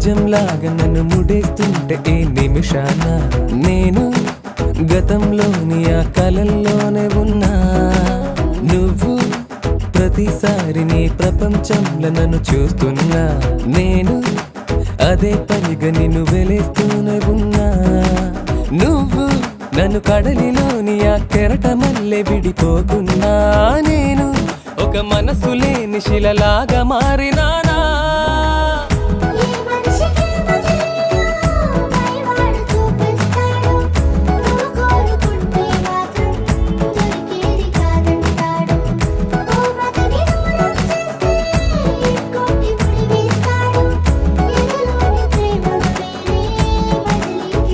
వజ్రంలాగా నన్ను ముడేస్తుంటే ఈ నిమిషాన నేను గతంలోని ఆ కలల్లోనే ఉన్నా. నువ్వు ప్రతిసారి నీ ప్రపంచంలో నన్ను చూస్తున్నా. నేను అదే పనిగా నిన్ను వెలేస్తూనే ఉన్నా. నువ్వు నన్ను కడలిలోని ఆ కెరటమల్లె విడిపోకున్నా. నేను ఒక మనసు లేని శిలలాగా మారినా.